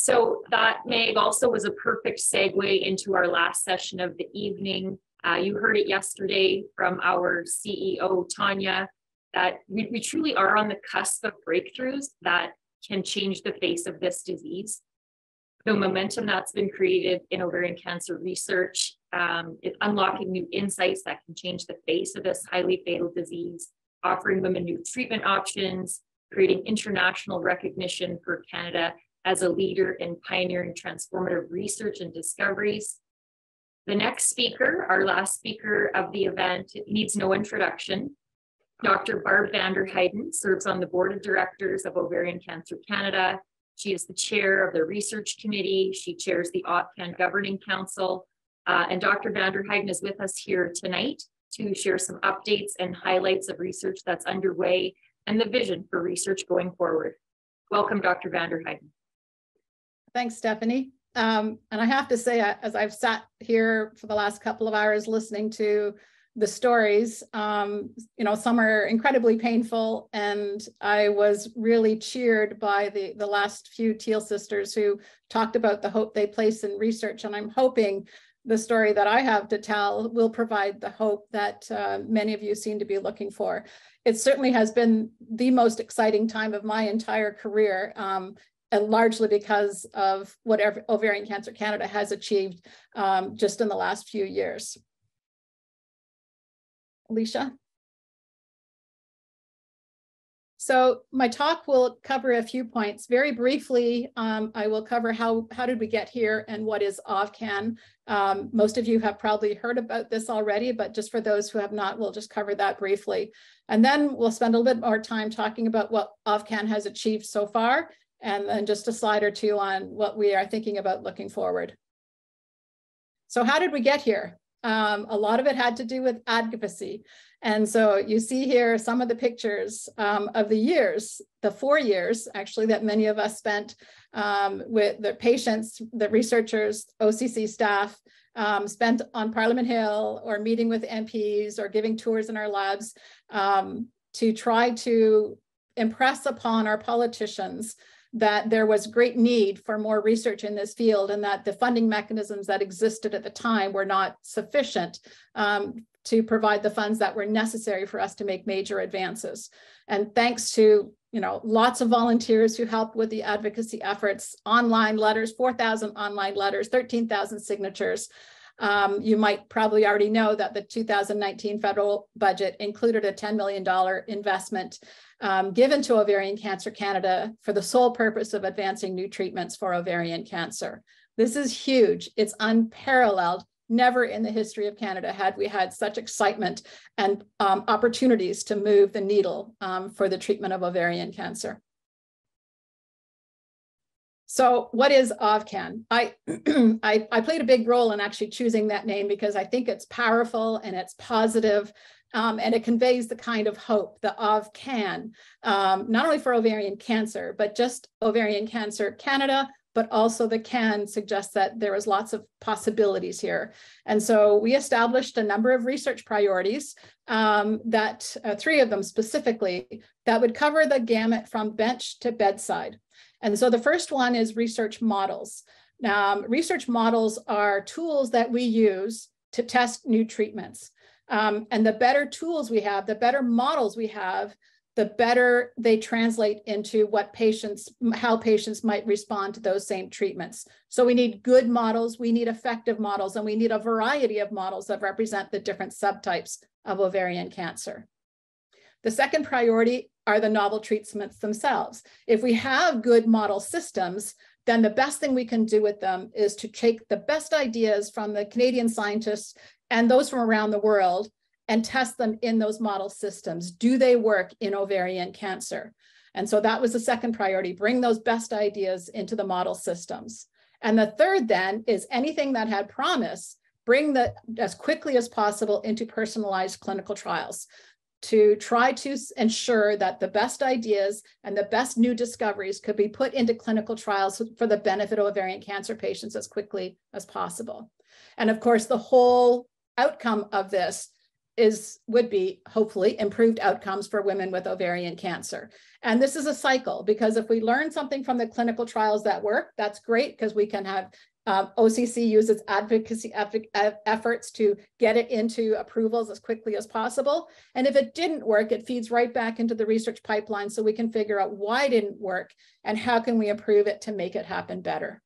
So that, Meg, also was a perfect segue into our last session of the evening. You heard it yesterday from our CEO, Tanya, that we truly are on the cusp of breakthroughs that can change the face of this disease. The momentum that's been created in ovarian cancer research, unlocking new insights that can change the face of this highly fatal disease, offering women new treatment options, creating international recognition for Canada as a leader in pioneering transformative research and discoveries. The next speaker, our last speaker of the event, needs no introduction. Dr. Barb Vanderhyden serves on the board of directors of Ovarian Cancer Canada. She is the chair of the research committee. She chairs the OvCAN Governing Council. And Dr. Vanderhyden is with us here tonight to share some updates and highlights of research that's underway and the vision for research going forward. Welcome, Dr. Vanderhyden. Thanks, Stephanie. And I have to say, as I've sat here for the last couple of hours listening to the stories, you know, some are incredibly painful, and I was really cheered by the last few Teal sisters who talked about the hope they place in research, and I'm hoping the story that I have to tell will provide the hope that many of you seem to be looking for. It certainly has been the most exciting time of my entire career, and largely because of what Ovarian Cancer Canada has achieved just in the last few years. Alicia? So my talk will cover a few points. Very briefly, I will cover how did we get here and what is OvCAN. Most of you have probably heard about this already, but just for those who have not, we'll just cover that briefly. And then we'll spend a little bit more time talking about what OvCAN has achieved so far, and then just a slide or two on what we are thinking about looking forward. So how did we get here? A lot of it had to do with advocacy. And so you see here some of the pictures of the years, the 4 years actually that many of us spent with the patients, the researchers, OCC staff, spent on Parliament Hill or meeting with MPs or giving tours in our labs to try to impress upon our politicians that there was great need for more research in this field, and that the funding mechanisms that existed at the time were not sufficient to provide the funds that were necessary for us to make major advances. And thanks to, you know, lots of volunteers who helped with the advocacy efforts, online letters, 4,000 online letters, 13,000 signatures. You might probably already know that the 2019 federal budget included a $10 million investment given to Ovarian Cancer Canada for the sole purpose of advancing new treatments for ovarian cancer. This is huge. It's unparalleled. Never in the history of Canada had we had such excitement and opportunities to move the needle for the treatment of ovarian cancer. So what is OvCAN? I played a big role in actually choosing that name because I think it's powerful and it's positive, and it conveys the kind of hope, the OvCAN, not only for ovarian cancer, but just Ovarian Cancer Canada, but also the CAN suggests that there is lots of possibilities here. And so we established a number of research priorities, that 3 of them specifically, that would cover the gamut from bench to bedside. And so the first one is research models. Now, research models are tools that we use to test new treatments. And the better tools we have, the better models we have, the better they translate into how patients might respond to those same treatments. So we need good models, we need effective models, and we need a variety of models that represent the different subtypes of ovarian cancer. The second priority are the novel treatments themselves. If we have good model systems, then the best thing we can do with them is to take the best ideas from the Canadian scientists and those from around the world and test them in those model systems. Do they work in ovarian cancer? And so that was the second priority, bring those best ideas into the model systems. And the third then is anything that had promise, bring that as quickly as possible into personalized clinical trials, to try to ensure that the best ideas and the best new discoveries could be put into clinical trials for the benefit of ovarian cancer patients as quickly as possible. And of course, the whole outcome of this would be hopefully improved outcomes for women with ovarian cancer. And this is a cycle, because if we learn something from the clinical trials that work, that's great, because we can have OCC uses advocacy efforts to get it into approvals as quickly as possible. And if it didn't work, it feeds right back into the research pipeline so we can figure out why it didn't work and how can we improve it to make it happen better.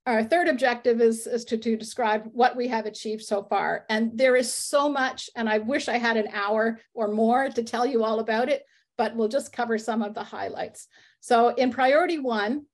Our third objective is to describe what we have achieved so far. And there is so much, and I wish I had an hour or more to tell you all about it, but we'll just cover some of the highlights. So in priority 1,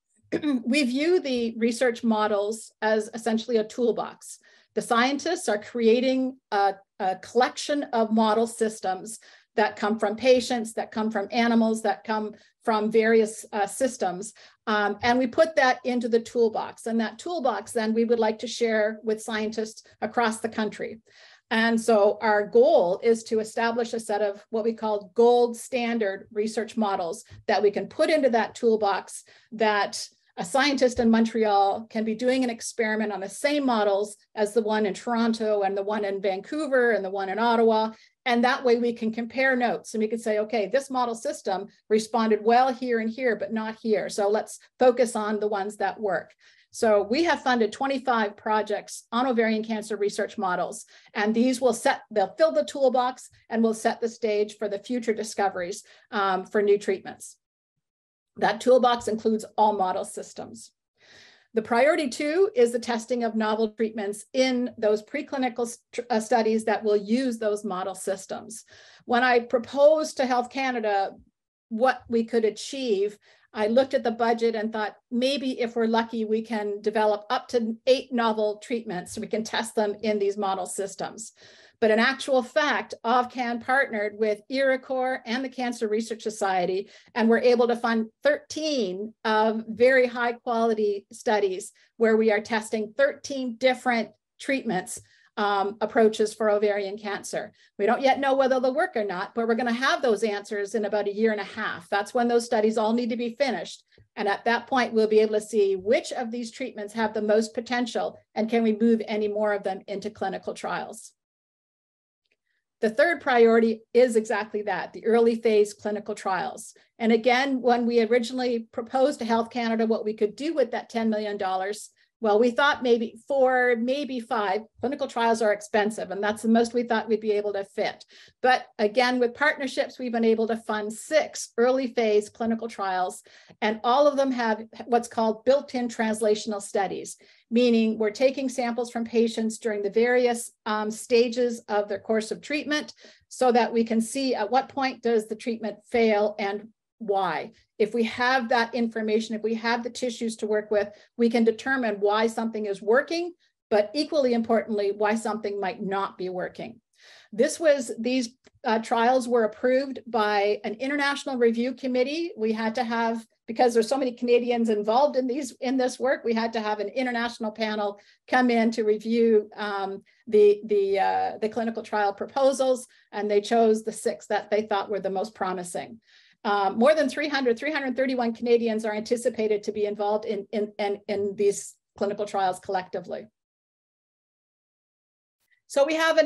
we view the research models as essentially a toolbox. The scientists are creating a collection of model systems that come from patients, that come from animals, that come from various systems. And we put that into the toolbox. And that toolbox then we would like to share with scientists across the country. And so our goal is to establish a set of what we call gold standard research models that we can put into that toolbox, that a scientist in Montreal can be doing an experiment on the same models as the one in Toronto and the one in Vancouver and the one in Ottawa. And that way we can compare notes and we can say, okay, this model system responded well here and here, but not here. So let's focus on the ones that work. So we have funded 25 projects on ovarian cancer research models, and these they'll fill the toolbox and will set the stage for the future discoveries for new treatments. That toolbox includes all model systems. The priority 2 is the testing of novel treatments in those preclinical studies that will use those model systems. When I proposed to Health Canada what we could achieve, I looked at the budget and thought, maybe if we're lucky, we can develop up to 8 novel treatments so we can test them in these model systems. But in actual fact, OvCAN partnered with IRACOR and the Cancer Research Society, and we're able to fund 13 very high quality studies where we are testing 13 different treatments approaches for ovarian cancer. We don't yet know whether they'll work or not, but we're going to have those answers in about 1.5 years. That's when those studies all need to be finished. And at that point, we'll be able to see which of these treatments have the most potential and can we move any more of them into clinical trials. The third priority is exactly that, the early phase clinical trials. And again, when we originally proposed to Health Canada what we could do with that $10 million, well, we thought maybe 4, maybe 5. Clinical trials are expensive, and that's the most we thought we'd be able to fit. But again, with partnerships, we've been able to fund 6 early phase clinical trials, and all of them have what's called built-in translational studies, meaning we're taking samples from patients during the various stages of their course of treatment so that we can see at what point does the treatment fail and why. If we have that information, if we have the tissues to work with, we can determine why something is working, but equally importantly, why something might not be working. These trials were approved by an international review committee. We had to have, because there's so many Canadians involved in this work, we had to have an international panel come in to review the clinical trial proposals, and they chose the 6 that they thought were the most promising. More than 331 Canadians are anticipated to be involved in these clinical trials collectively. So we have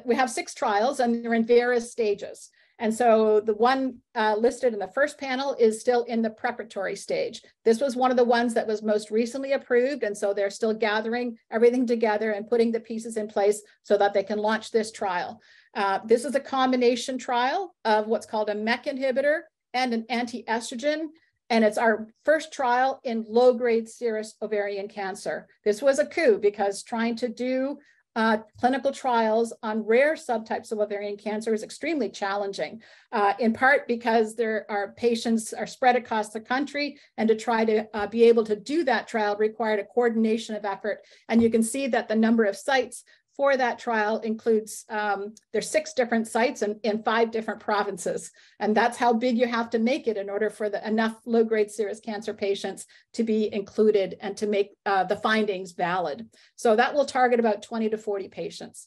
we have 6 trials, and they're in various stages. And so the one listed in the first panel is still in the preparatory stage. This was one of the ones that was most recently approved, and so they're still gathering everything together and putting the pieces in place so that they can launch this trial. This is a combination trial of what's called a MEK inhibitor and an anti-estrogen, and it's our first trial in low-grade serous ovarian cancer. This was a coup because trying to do clinical trials on rare subtypes of ovarian cancer is extremely challenging, in part because patients are spread across the country, and to try to be able to do that trial required a coordination of effort. And you can see that the number of sites for that trial includes, there's 6 different sites in 5 different provinces. And that's how big you have to make it in order for enough low-grade serous cancer patients to be included and to make the findings valid. So that will target about 20 to 40 patients.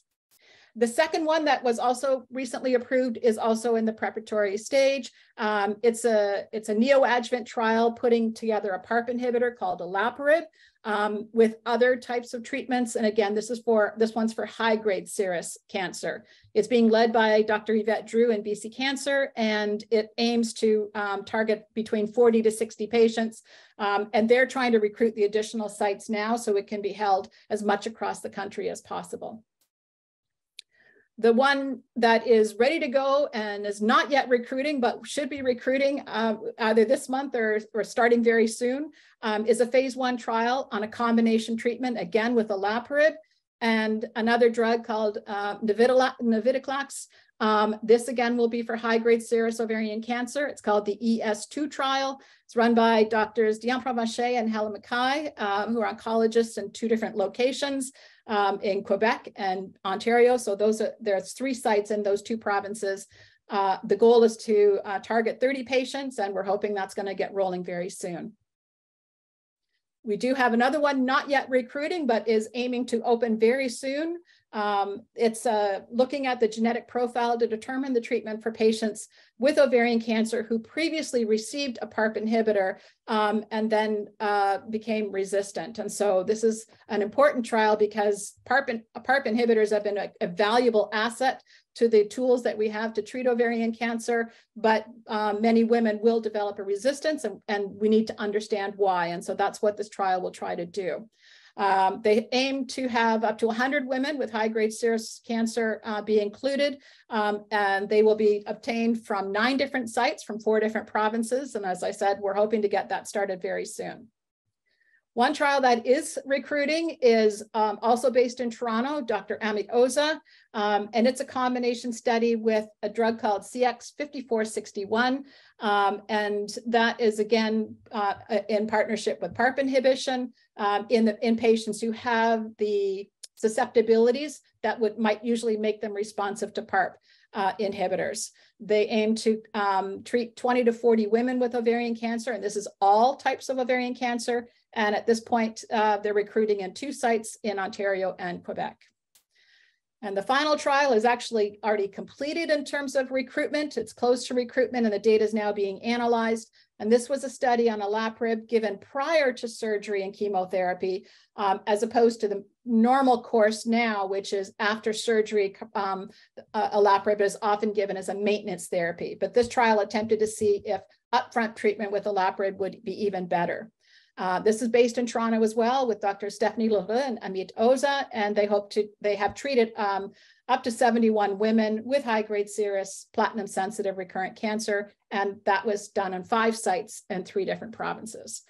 The second one that was also recently approved is also in the preparatory stage. It's a neoadjuvant trial putting together a PARP inhibitor called olaparib with other types of treatments. And again, this one's for high-grade serous cancer. It's being led by Dr. Yvette Drew in BC Cancer, and it aims to target between 40 to 60 patients. And they're trying to recruit the additional sites now so it can be held as much across the country as possible. The one that is ready to go and is not yet recruiting, but should be recruiting either this month or starting very soon, is a phase 1 trial on a combination treatment, again with olaparib and another drug called navitoclax. This again will be for high-grade serous ovarian cancer. It's called the ES2 trial. It's run by doctors Diane Provencher and Helen Mackay, who are oncologists in 2 different locations in Quebec and Ontario. So there's 3 sites in those 2 provinces. The goal is to target 30 patients, and we're hoping that's going to get rolling very soon. We do have another one not yet recruiting, but is aiming to open very soon. It's looking at the genetic profile to determine the treatment for patients with ovarian cancer who previously received a PARP inhibitor and then became resistant. And so this is an important trial because PARP inhibitors have been a valuable asset to the tools that we have to treat ovarian cancer, but many women will develop a resistance, and we need to understand why. And so that's what this trial will try to do. They aim to have up to 100 women with high-grade serous cancer be included, and they will be obtained from 9 different sites from 4 different provinces. And as I said, we're hoping to get that started very soon. One trial that is recruiting is also based in Toronto, Dr. Amit Oza, and it's a combination study with a drug called CX-5461, and that is again in partnership with PARP inhibition in patients who have the susceptibilities that might usually make them responsive to PARP inhibitors. They aim to treat 20 to 40 women with ovarian cancer, and this is all types of ovarian cancer. And at this point, they're recruiting in 2 sites in Ontario and Quebec. And the final trial is actually already completed in terms of recruitment. It's close to recruitment, and the data is now being analyzed. And this was a study on olaparib given prior to surgery and chemotherapy, as opposed to the normal course now, which is after surgery. Olaparib is often given as a maintenance therapy. But this trial attempted to see if upfront treatment with olaparib would be even better. This is based in Toronto as well with Dr. Stephanie Leroux and Amit Oza, and they have treated up to 71 women with high-grade serous platinum-sensitive recurrent cancer, and that was done on 5 sites in 3 different provinces.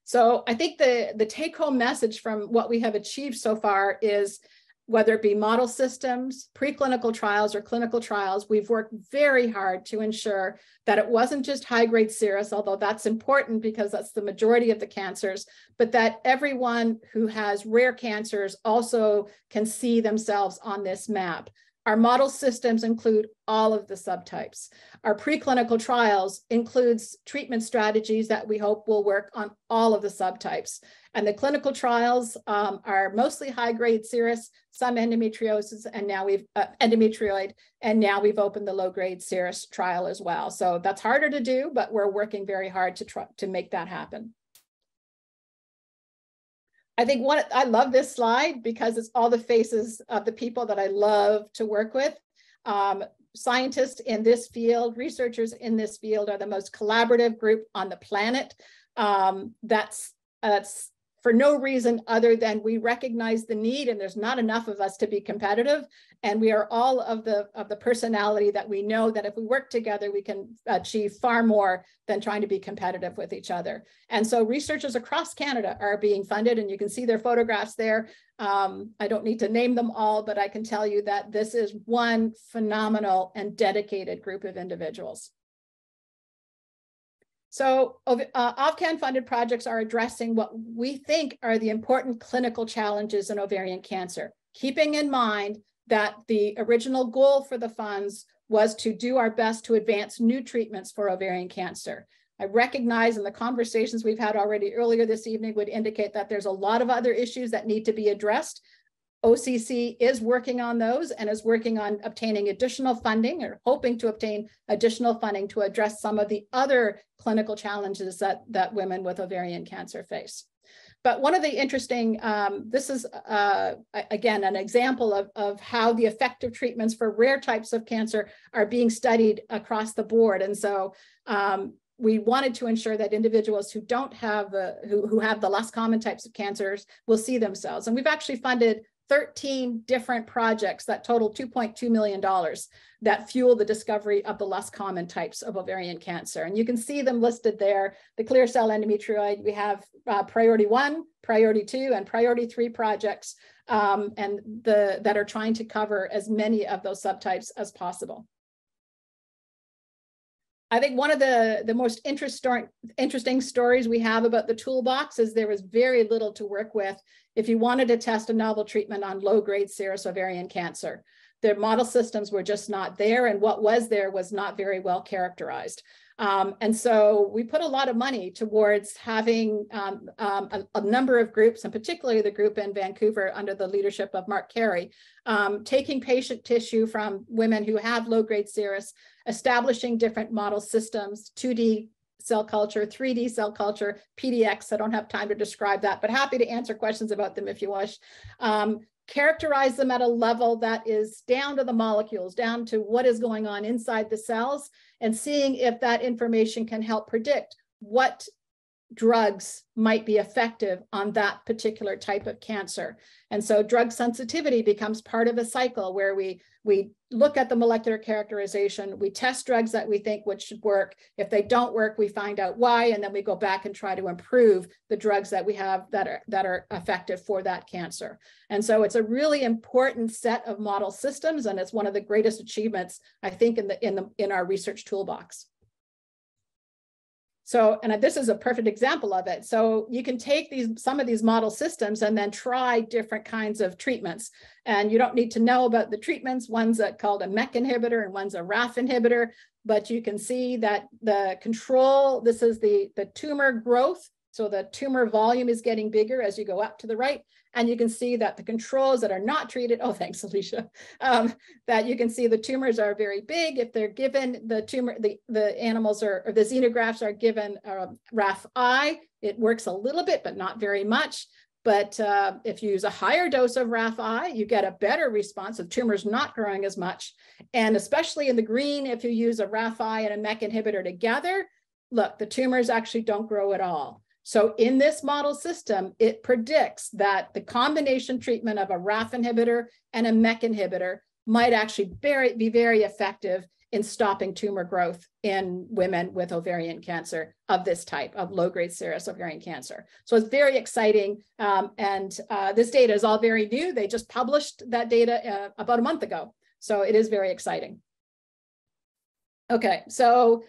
So I think the take-home message from what we have achieved so far is, whether it be model systems, preclinical trials, or clinical trials, we've worked very hard to ensure that it wasn't just high-grade serous, although that's important because that's the majority of the cancers, but that everyone who has rare cancers also can see themselves on this map. Our model systems include all of the subtypes. Our preclinical trials includes treatment strategies that we hope will work on all of the subtypes. And the clinical trials are mostly high-grade serous, some endometriosis, and now we've endometrioid, and now we've opened the low-grade serous trial as well. So that's harder to do, but we're working very hard to try to make that happen. I think I love this slide because it's all the faces of the people that I love to work with. Scientists in this field, researchers in this field are the most collaborative group on the planet. That's for no reason other than we recognize the need, and there's not enough of us to be competitive. And we are all of the personality that we know that if we work together, we can achieve far more than trying to be competitive with each other. And so researchers across Canada are being funded, and you can see their photographs there. I don't need to name them all, but I can tell you that this is one phenomenal and dedicated group of individuals. So OvCAN funded projects are addressing what we think are the important clinical challenges in ovarian cancer, keeping in mind that the original goal for the funds was to do our best to advance new treatments for ovarian cancer. I recognize, and the conversations we've had already earlier this evening would indicate that there's a lot of other issues that need to be addressed. OCC is working on those and is working on obtaining additional funding, or hoping to obtain additional funding to address some of the other clinical challenges that women with ovarian cancer face. But one of the interesting, this is, again, an example of how the effective treatments for rare types of cancer are being studied across the board. And so we wanted to ensure that individuals who don't have, who have the less common types of cancers will see themselves. And we've actually funded 13 different projects that total $2.2 million that fuel the discovery of the less common types of ovarian cancer. And you can see them listed there. The clear cell endometrioid, we have priority 1, priority 2, and priority 3 projects, that are trying to cover as many of those subtypes as possible. I think one of the most interesting stories we have about the toolbox is there was very little to work with if you wanted to test a novel treatment on low-grade serous ovarian cancer. Their model systems were just not there, and what was there was not very well characterized. And so we put a lot of money towards having a number of groups, and particularly the group in Vancouver under the leadership of Mark Carey, taking patient tissue from women who have low-grade serous, establishing different model systems, 2D cell culture, 3D cell culture, PDX. I don't have time to describe that, but happy to answer questions about them if you wish. Characterize them at a level that is down to the molecules, down to what is going on inside the cells, and seeing if that information can help predict what drugs might be effective on that particular type of cancer. And so drug sensitivity becomes part of a cycle where we look at the molecular characterization, we test drugs that we think would should work. If they don't work, we find out why, and then we go back and try to improve the drugs that we have that are effective for that cancer. And so it's a really important set of model systems, and it's one of the greatest achievements, I think, in our research toolbox. So, and this is a perfect example of it. So you can take some of these model systems and then try different kinds of treatments. And you don't need to know about the treatments. One's called a MEK inhibitor and one's a RAF inhibitor. But you can see that the control, this is the tumor growth. So the tumor volume is getting bigger as you go up to the right. And you can see that the controls that are not treated, oh, thanks, Alicia, that you can see the tumors are very big. If they're given the tumor, the animals or the xenografts are given RAF-I, it works a little bit, but not very much. But if you use a higher dose of RAF-I, you get a better response. The tumor's not growing as much. And especially in the green, if you use a RAF-I and a MEK inhibitor together, look, the tumors actually don't grow at all. So in this model system, it predicts that the combination treatment of a RAF inhibitor and a MEK inhibitor might actually be very effective in stopping tumor growth in women with ovarian cancer of this type, of low-grade serous ovarian cancer. So it's very exciting. This data is all very new. They just published that data about a month ago. So it is very exciting. Okay, so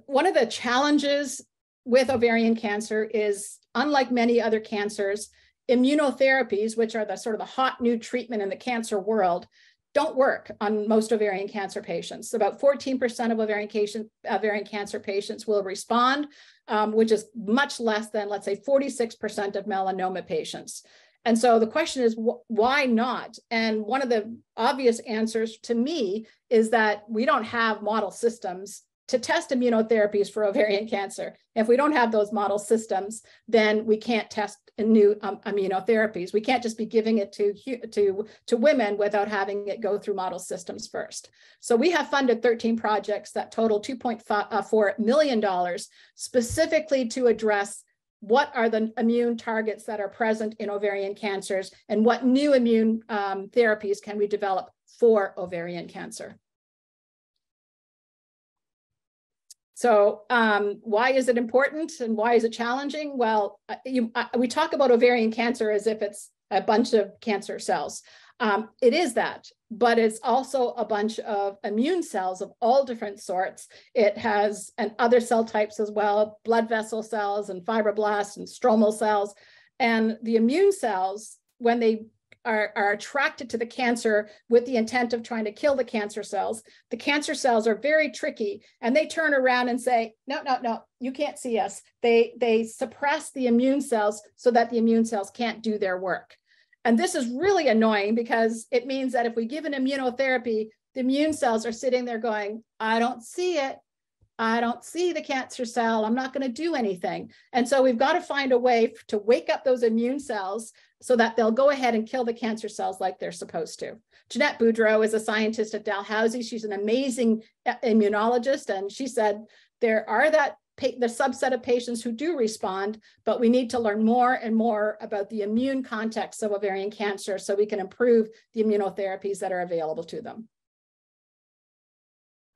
one of the challenges with ovarian cancer is, unlike many other cancers, immunotherapies, which are the sort of the hot new treatment in the cancer world, don't work on most ovarian cancer patients. About 14% of ovarian cancer patients will respond, which is much less than, let's say, 46% of melanoma patients. And so the question is, why not? And one of the obvious answers to me is that we don't have model systems to test immunotherapies for ovarian cancer. If we don't have those model systems, then we can't test new immunotherapies. We can't just be giving it to women without having it go through model systems first. So we have funded 13 projects that total $2.4 million specifically to address what are the immune targets that are present in ovarian cancers and what new immune therapies can we develop for ovarian cancer. So why is it important and why is it challenging? Well, we talk about ovarian cancer as if it's a bunch of cancer cells. It is that, but it's also a bunch of immune cells of all different sorts. It has other cell types as well, blood vessel cells and fibroblasts and stromal cells. And the immune cells, when they are attracted to the cancer with the intent of trying to kill the cancer cells. The cancer cells are very tricky, and they turn around and say, no, no, no, you can't see us. They suppress the immune cells so that the immune cells can't do their work. And this is really annoying because it means that if we give an immunotherapy, the immune cells are sitting there going, I don't see it. I don't see the cancer cell. I'm not going to do anything. And so we've got to find a way to wake up those immune cells so that they'll go ahead and kill the cancer cells like they're supposed to. Jeanette Boudreau is a scientist at Dalhousie. She's an amazing immunologist. And she said, there are the subset of patients who do respond, but we need to learn more and more about the immune context of ovarian cancer so we can improve the immunotherapies that are available to them.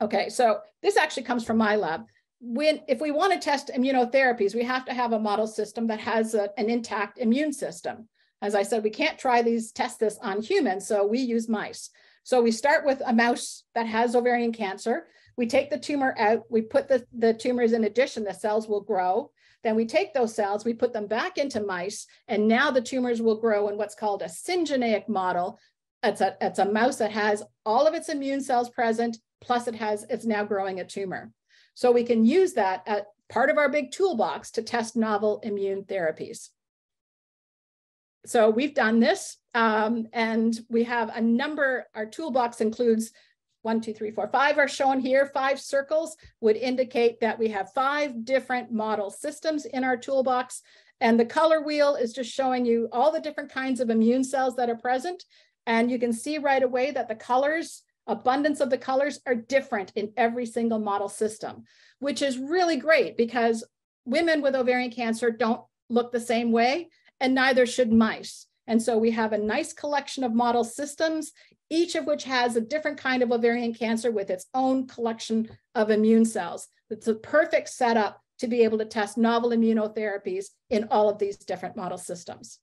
Okay, so this actually comes from my lab. If we want to test immunotherapies, we have to have a model system that has an intact immune system. As I said, we can't test this on humans, so we use mice. So we start with a mouse that has ovarian cancer. We take the tumor out, we put the tumors in addition, the cells will grow. Then we take those cells, we put them back into mice, and now the tumors will grow in what's called a Syngeneic model. It's a mouse that has all of its immune cells present, plus it's now growing a tumor. So we can use that as part of our big toolbox to test novel immune therapies. So we've done this, and we have a number. Our toolbox includes 1, 2, 3, 4, 5 are shown here. 5 circles would indicate that we have 5 different model systems in our toolbox. And the color wheel is just showing you all the different kinds of immune cells that are present. And you can see right away that the colors, abundance of the colors, are different in every single model system, which is really great because women with ovarian cancer don't look the same way, and neither should mice. And so we have a nice collection of model systems, each of which has a different kind of ovarian cancer with its own collection of immune cells. It's a perfect setup to be able to test novel immunotherapies in all of these different model systems.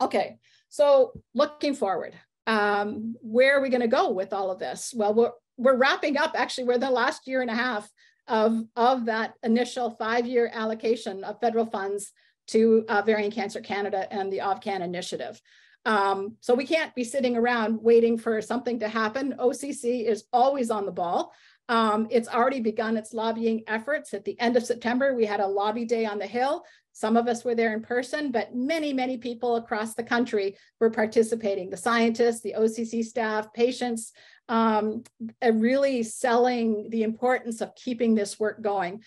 Okay, so looking forward, where are we going to go with all of this? Well, we're wrapping up, actually, we're the last year and a half of that initial 5-year allocation of federal funds to Ovarian Cancer Canada and the OvCAN initiative. So we can't be sitting around waiting for something to happen. OCC is always on the ball. It's already begun its lobbying efforts. At the end of September, we had a lobby day on the Hill. Some of us were there in person, but many, many people across the country were participating. The scientists, the OCC staff, patients, really selling the importance of keeping this work going.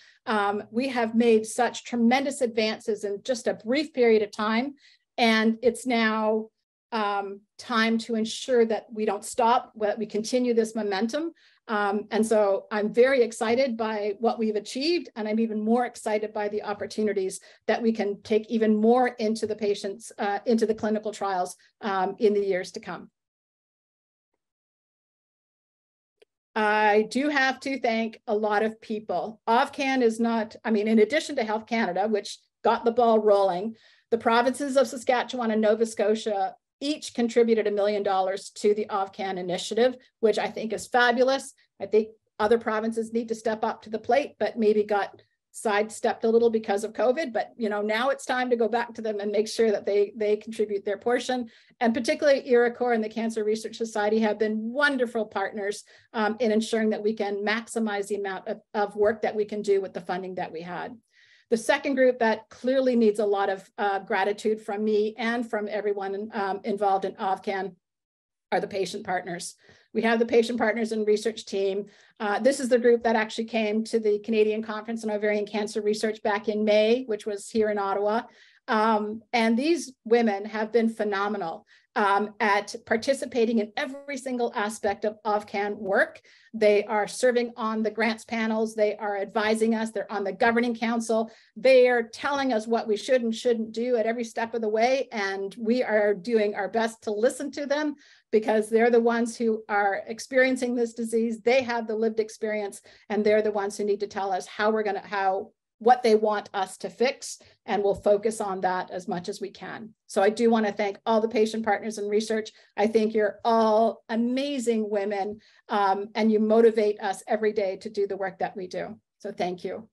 We have made such tremendous advances in just a brief period of time, and it's now time to ensure that we don't stop, that we continue this momentum. And so I'm very excited by what we've achieved, and I'm even more excited by the opportunities that we can take even more into the patients, into the clinical trials in the years to come. I do have to thank a lot of people. OvCAN is not, I mean, in addition to Health Canada, which got the ball rolling, the provinces of Saskatchewan and Nova Scotia each contributed $1 million to the OvCAN initiative, which I think is fabulous. I think other provinces need to step up to the plate, but maybe got sidestepped a little because of COVID. But now it's time to go back to them and make sure that they contribute their portion. And particularly Iroquois and the Cancer Research Society have been wonderful partners in ensuring that we can maximize the amount of work that we can do with the funding that we had. The second group that clearly needs a lot of gratitude from me and from everyone involved in OvCAN are the patient partners. We have the patient partners and research team. This is the group that actually came to the Canadian Conference on Ovarian Cancer Research back in May, which was here in Ottawa. And these women have been phenomenal at participating in every single aspect of OvCAN work. They are serving on the grants panels. They are advising us. They're on the governing council. They are telling us what we should and shouldn't do at every step of the way. And we are doing our best to listen to them because they're the ones who are experiencing this disease. They have the lived experience, and they're the ones who need to tell us what they want us to fix, and we'll focus on that as much as we can. So I do want to thank all the patient partners in research. I think you're all amazing women, and you motivate us every day to do the work that we do. So thank you.